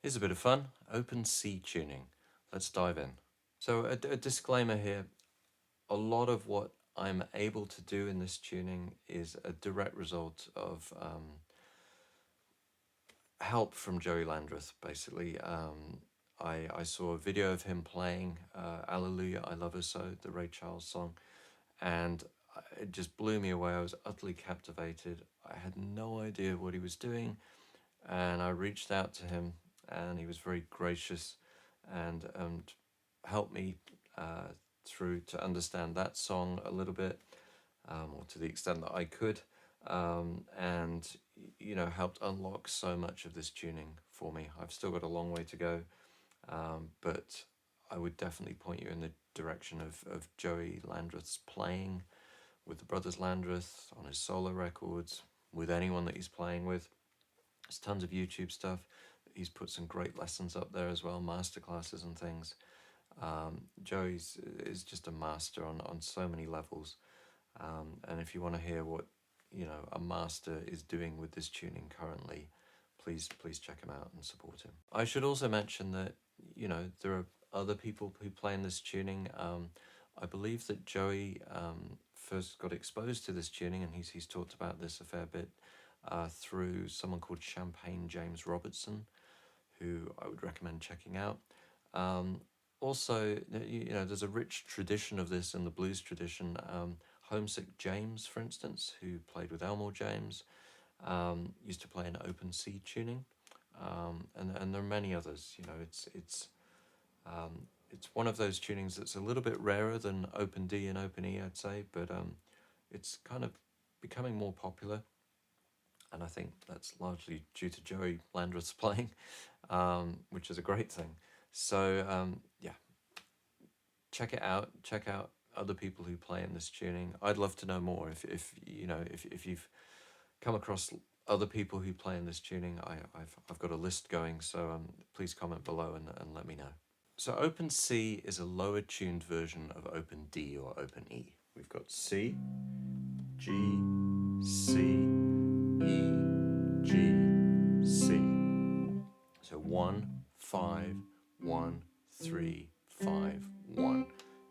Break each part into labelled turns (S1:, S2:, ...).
S1: Here's a bit of fun, open C tuning. Let's dive in. So a disclaimer here, a lot of what I'm able to do in this tuning is a direct result of help from Joey Landreth, basically. I saw a video of him playing Alleluia, I Love Her So, the Ray Charles song, and it just blew me away. I was utterly captivated. I had no idea what he was doing, and I reached out to him, and he was very gracious and helped me through to understand that song a little bit, or to the extent that I could, and helped unlock so much of this tuning for me. I've still got a long way to go, but I would definitely point you in the direction of Joey Landreth's playing with the Brothers Landreth on his solo records, with anyone that he's playing with. There's tons of YouTube stuff. He's put some great lessons up there as well, masterclasses and things. Joey's is just a master on so many levels. And if you want to hear what a master is doing with this tuning currently, please check him out and support him. I should also mention that there are other people who play in this tuning. I believe that Joey first got exposed to this tuning, and he's talked about this a fair bit through someone called Champagne James Robertson, who I would recommend checking out. Also, there's a rich tradition of this in the blues tradition. Homesick James, for instance, who played with Elmore James, used to play an open C tuning, and there are many others. It's one of those tunings that's a little bit rarer than open D and open E, I'd say, but it's kind of becoming more popular, and I think that's largely due to Joey Landreth's playing, which is a great thing. So yeah, check it out. Check out other people who play in this tuning. I'd love to know more. If you've come across other people who play in this tuning, I've got a list going. So please comment below and let me know. So open C is a lower tuned version of open D or open E. We've got C, G, C, E, G, C. So 1, 5, 1, 3, 5, 1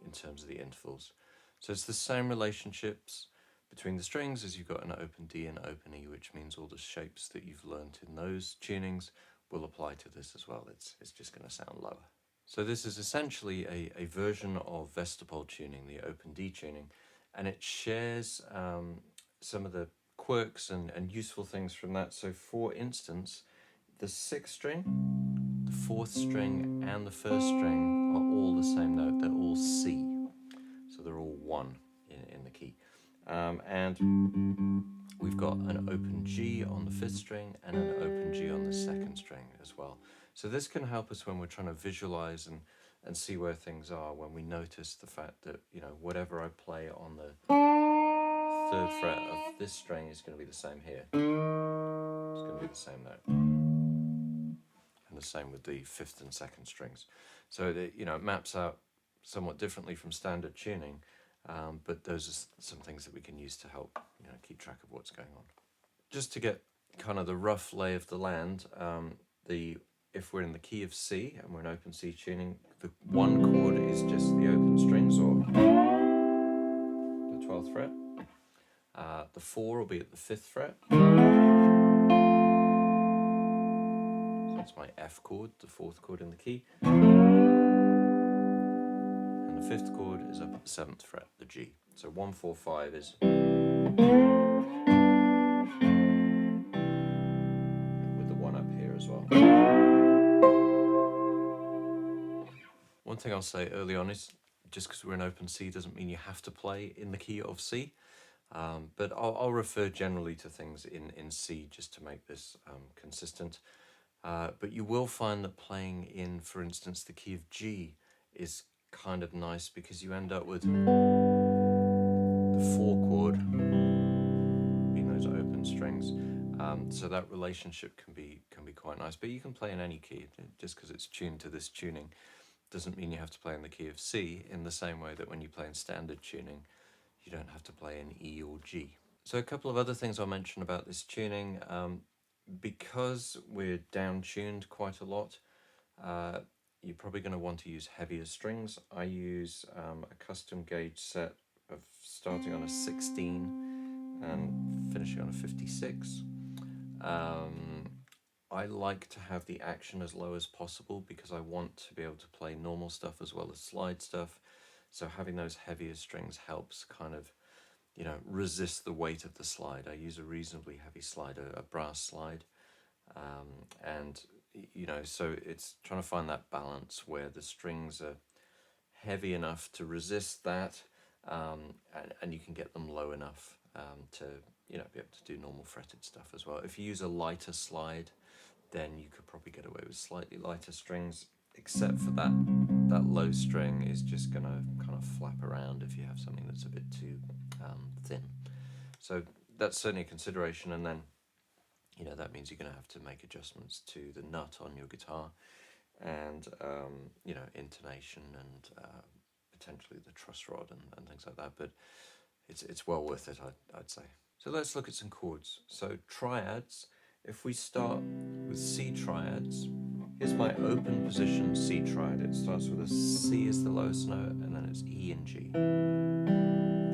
S1: in terms of the intervals. So it's the same relationships between the strings as you've got an open D and open E, which means all the shapes that you've learnt in those tunings will apply to this as well. It's just going to sound lower. So this is essentially a version of Vestipol tuning, the open D tuning, and it shares some of the quirks and useful things from that. So for instance, the 6th string, the 4th string, and the 1st string are all the same note. They're all C. So they're all 1 in the key. And we've got an open G on the 5th string and an open G on the 2nd string as well. So this can help us when we're trying to visualize and see where things are, when we notice the fact that, whatever I play on the 3rd fret of this string is going to be the same here. It's going to be the same note. And the same with the 5th and 2nd strings. So that, it maps out somewhat differently from standard tuning, but those are some things that we can use to help keep track of what's going on. Just to get kind of the rough lay of the land, if we're in the key of C and we're in open C tuning, the 1 chord is just the open strings, or the 12th fret. The 4 will be at the 5th fret. So that's my F chord, the 4th chord in the key. And the 5th chord is up at the 7th fret, the G. So 1, 4, 5 is... with the 1 up here as well. One thing I'll say early on is, just because we're in open C doesn't mean you have to play in the key of C. But I'll refer generally to things in C just to make this consistent. But you will find that playing in, for instance, the key of G is kind of nice, because you end up with the 4 chord being those open strings. So that relationship can be quite nice. But you can play in any key. Just because it's tuned to this tuning doesn't mean you have to play in the key of C, in the same way that when you play in standard tuning, you don't have to play in E or G. So a couple of other things I'll mention about this tuning. because we're down tuned quite a lot, you're probably going to want to use heavier strings. I use a custom gauge set of starting on a 16 and finishing on a 56. I like to have the action as low as possible because I want to be able to play normal stuff as well as slide stuff. So having those heavier strings helps kind of, you know, resist the weight of the slide. I use a reasonably heavy slide, a brass slide. And, you know, so it's trying to find that balance where the strings are heavy enough to resist that, and you can get them low enough to, you know, be able to do normal fretted stuff as well. If you use a lighter slide, then you could probably get away with slightly lighter strings, except for that low string is just going to kind of flap around if you have something that's a bit too thin. So that's certainly a consideration, and then, you know, that means you're going to have to make adjustments to the nut on your guitar, and you know, intonation, and potentially the truss rod and things like that. But it's well worth it, I'd say. So let's look at some chords. So triads. If we start with C triads, here's my open position C triad. It starts with a C as the lowest note, and then it's E and G.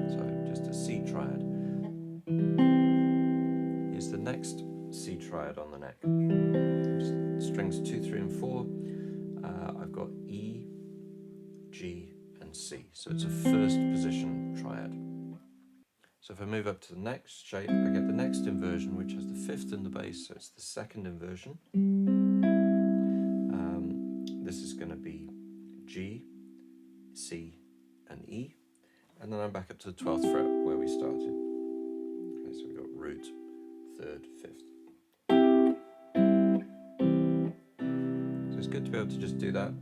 S1: So just a C triad. Here's the next C triad on the neck. Just strings 2, 3, and 4. I've got E, G, and C. So it's a first position triad. So if I move up to the next shape, I get the next inversion, which has the fifth in the bass, so it's the second inversion. This is going to be G, C, and E. And then I'm back up to the 12th fret where we started. Okay, so we've got root, third, fifth. So it's good to be able to just do that.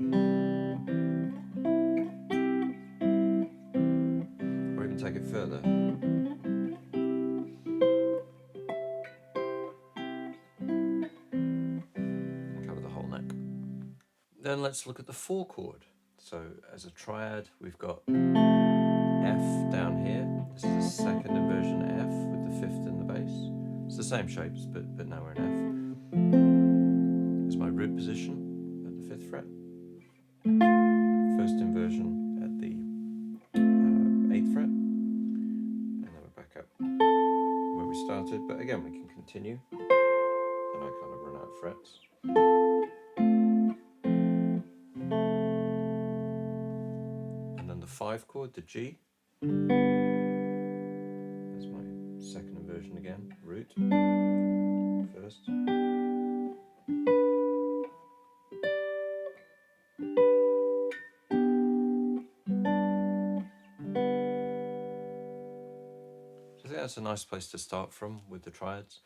S1: Or even take it further. Then let's look at the 4 chord. So as a triad, we've got F down here. This is the second inversion F with the fifth in the bass. It's the same shapes, but now we're in F. Here's my root position at the 5th fret. First inversion at the 8th fret. And then we're back up where we started. But again, we can continue. Then I kind of run out of frets. The 5 chord, the G. There's my second inversion again, root, first. So I think that's a nice place to start from with the triads.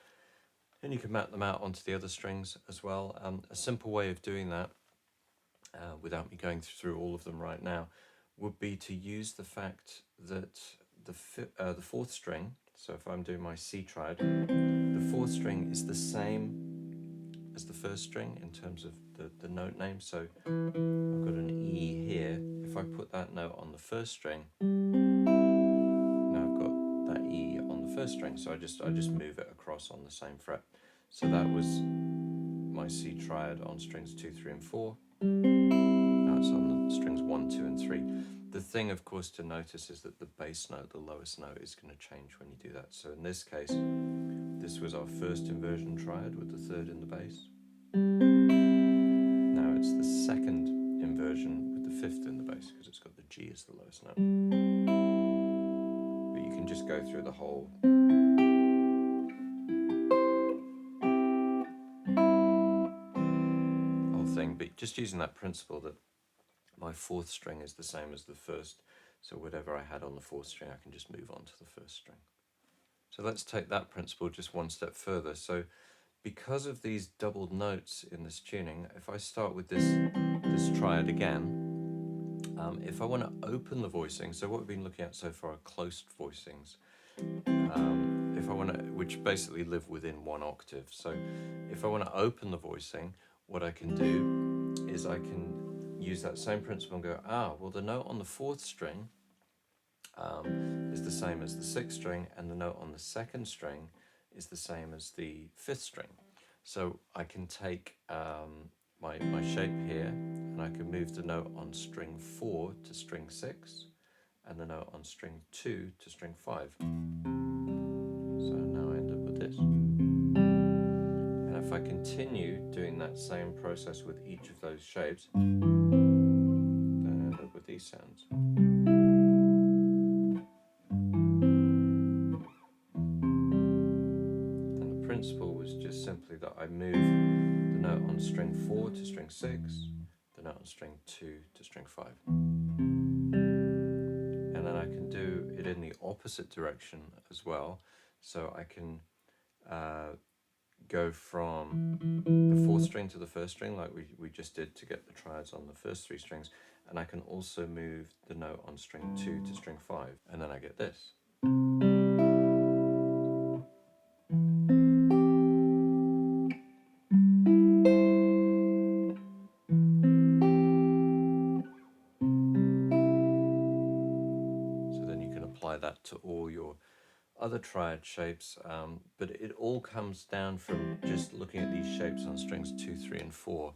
S1: And you can map them out onto the other strings as well. A simple way of doing that, without me going through all of them right now, would be to use the fact that the 4th string, so if I'm doing my C triad, the 4th string is the same as the 1st string in terms of the note name. So I've got an E here. If I put that note on the 1st string, now I've got that E on the 1st string. So I just move it across on the same fret. So that was my C triad on strings 2, 3, and 4. Now it's on the strings 1, 2, and 3. The thing, of course, to notice is that the bass note, the lowest note, is going to change when you do that. So in this case, this was our first inversion triad with the 3rd in the bass. Now it's the second inversion with the 5th in the bass because it's got the G as the lowest note. But you can just go through the whole thing, but just using that principle that my 4th string is the same as the 1st, so whatever I had on the 4th string, I can just move on to the 1st string. So let's take that principle just one step further. So because of these doubled notes in this tuning, if I start with this triad again, if I want to open the voicing, so what we've been looking at so far are closed voicings, if I want to, which basically live within 1 octave. So if I want to open the voicing, what I can do is I can use that same principle and go, well, the note on the 4th string is the same as the 6th string, and the note on the 2nd string is the same as the 5th string. So I can take my shape here, and I can move the note on string 4 to string 6, and the note on string 2 to string 5. So now I end up with this. And if I continue doing that same process with each of those shapes, then I end up with these sounds. And the principle was just simply that I move the note on string 4 to string 6, the note on string 2 to string 5. And then I can do it in the opposite direction as well. So I can go from the 4th string to the 1st string like we just did to get the triads on the first 3 strings, and I can also move the note on string 2 to string 5, and then I get this. So then you can apply that to all your other triad shapes, but it all comes down from just looking at these shapes on strings 2, 3, and 4,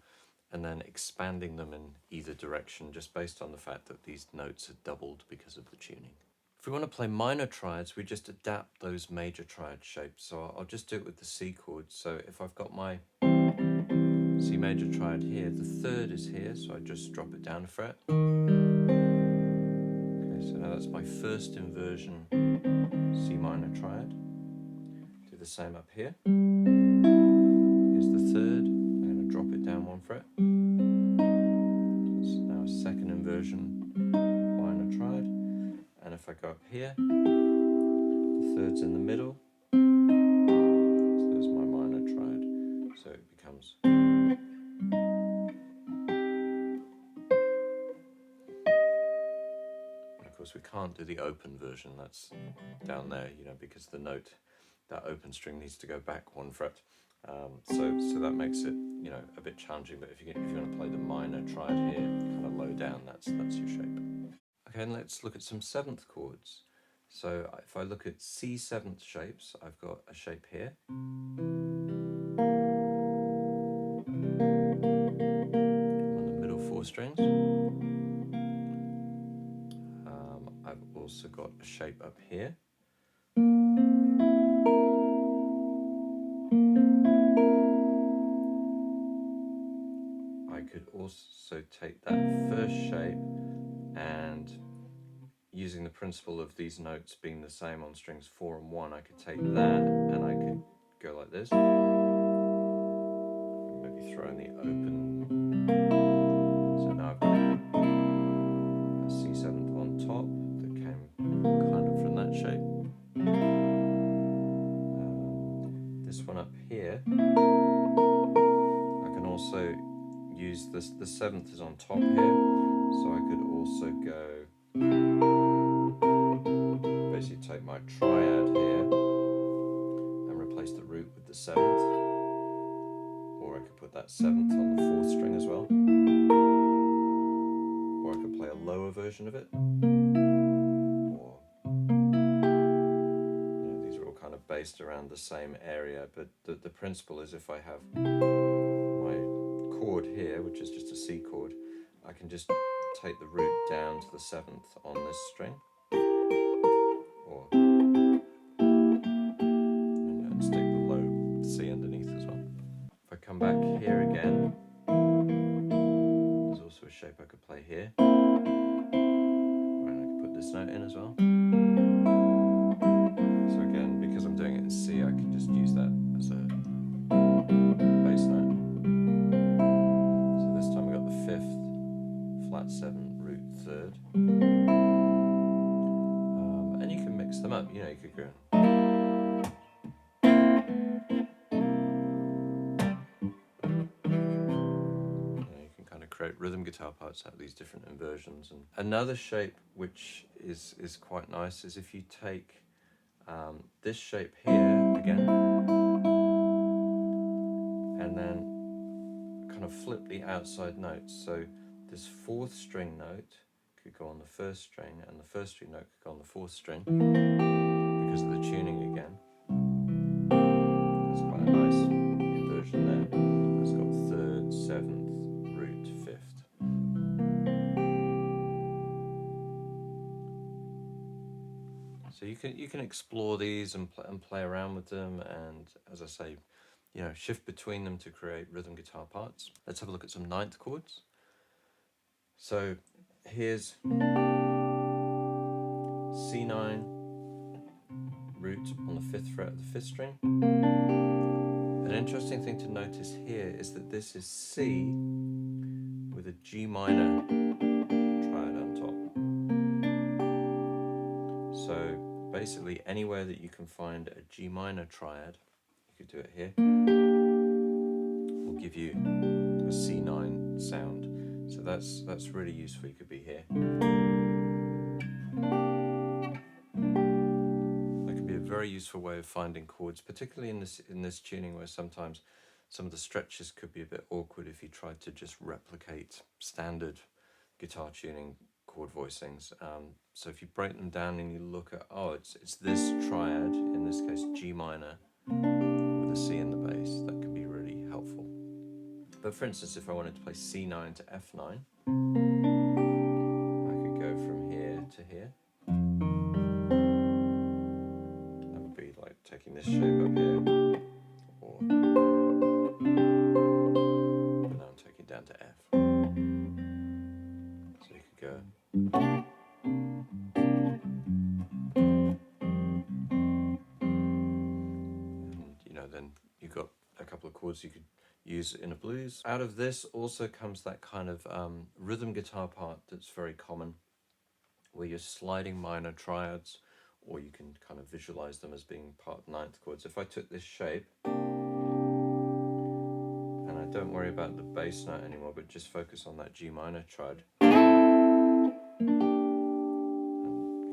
S1: and then expanding them in either direction, just based on the fact that these notes are doubled because of the tuning. If we want to play minor triads, we just adapt those major triad shapes. So I'll just do it with the C chord. So if I've got my C major triad here, the 3rd is here, so I just drop it down a fret. Okay, so now that's my first inversion C minor triad. Do the same up here. Here's the 3rd. I'm going to drop it down 1 fret. That's now a second inversion minor triad. And if I go up here, the 3rd's in the middle. So there's my minor triad. So it becomes. Of course, we can't do the open version, that's down there, because the note, that open string needs to go back 1 fret. So that makes it, a bit challenging. But if you're going to play the minor triad here, kind of low down, that's your shape. Okay, and let's look at some 7th chords. So if I look at C 7th shapes, I've got a shape here. On the middle 4 strings. I've also got a shape up here. I could also take that first shape, and using the principle of these notes being the same on strings 4 and 1, I could take that and I could go like this. Maybe throw in the open. So now I've got a C7 on top that came kind of from that shape. This one up here, I can also use this. The 7th is on top here, so I could also go. Basically take my triad here and replace the root with the 7th, or I could put that 7th on the 4th string as well, or I could play a lower version of it, or these are all kind of based around the same area, but the principle is if I have my chord here, which is just a C chord, I can just take the root down to the 7th on this string, and stick the low C underneath as well. If I come back here again, there's also a shape I could play here, and I could put this note in as well. So again, because I'm doing it in C, I can just use that as a bass note. So this time we got the 5th, flat 7, root 3rd. And you can mix them up, you could go. You can kind of create rhythm guitar parts out of these different inversions. And another shape which is quite nice is if you take this shape here again, and then kind of flip the outside notes. So this 4th string note could go on the 1st string, and the 1st string note could go on the 4th string because of the tuning again. That's quite a nice inversion So you can explore these and play around with them, and as I say, you know, shift between them to create rhythm guitar parts. Let's have a look at some ninth chords. So here's C9 root on the 5th fret of the 5th string. An interesting thing to notice here is that this is C with a G minor triad on top. So basically anywhere that you can find a G minor triad, you could do it here, will give you a C9 sound. So that's really useful. You could be here. That can be a very useful way of finding chords, particularly in this tuning where sometimes some of the stretches could be a bit awkward if you tried to just replicate standard guitar tuning chord voicings. So if you break them down and you look at, oh, it's this triad, in this case G minor, with a C in the bass, that can be really helpful. But for instance, if I wanted to play C9 to F9, I could go from here to here. That would be like taking this shape up here, or but now I'm taking down to F. So you could go. And you know, then you've got a couple of chords you could use in a blues. Out of this also comes that kind of rhythm guitar part that's very common, where you're sliding minor triads, or you can kind of visualize them as being part ninth chords. If I took this shape, and I don't worry about the bass note anymore, but just focus on that G minor triad, and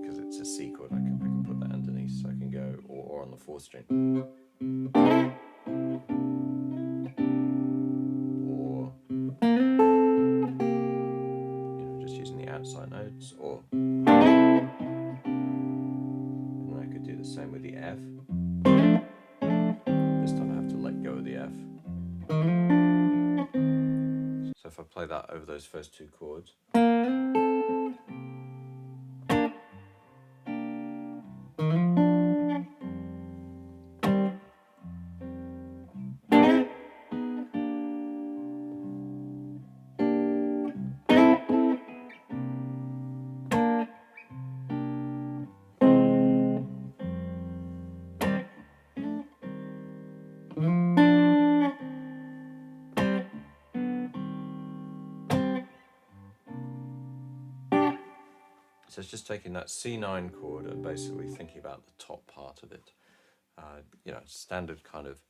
S1: because it's a C chord, I can put that underneath, so I can go, or on the 4th string. Outside notes, or and then I could do the same with the F. This time I have to let go of the F. So if I play that over those first two chords, so it's just taking that C9 chord and basically thinking about the top part of it. You know, standard kind of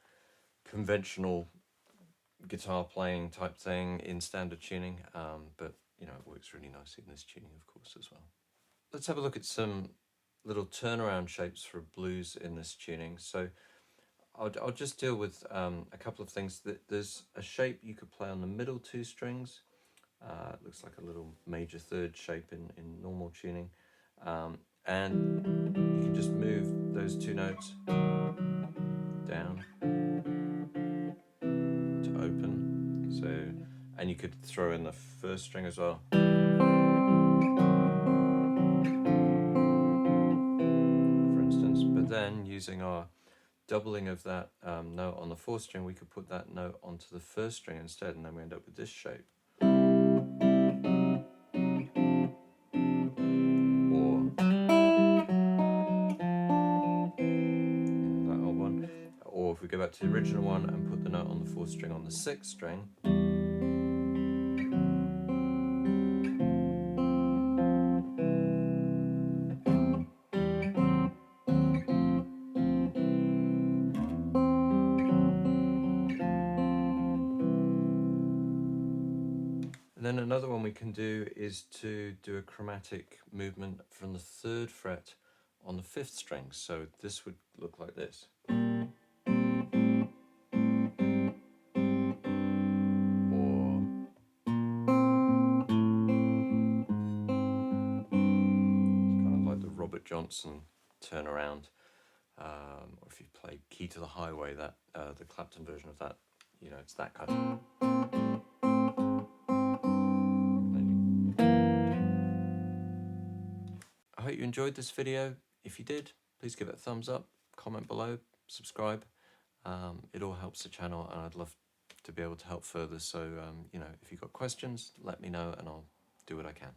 S1: conventional guitar playing type thing in standard tuning, but you know, it works really nicely in this tuning, of course, as well. Let's have a look at some little turnaround shapes for blues in this tuning. So I'll just deal with a couple of things. There's a shape you could play on the middle 2 strings. It looks like a little major 3rd shape in normal tuning. And you can just move those 2 notes down to open. So, and you could throw in the 1st string as well. For instance, but then using our doubling of that note on the 4th string, we could put that note onto the 1st string instead, and then we end up with this shape. Or if we go back to the original one and put the note on the 4th string on the 6th string, and then another one we can do is to do a chromatic movement from the 3rd fret on the 5th string. So this would look like this. Johnson turnaround, or if you play Key to the Highway, that the Clapton version of that, you know, it's that kind of. I hope you enjoyed this video. If you did, please give it a thumbs up, comment below, subscribe. It all helps the channel, and I'd love to be able to help further. So, you know, if you've got questions, let me know and I'll do what I can.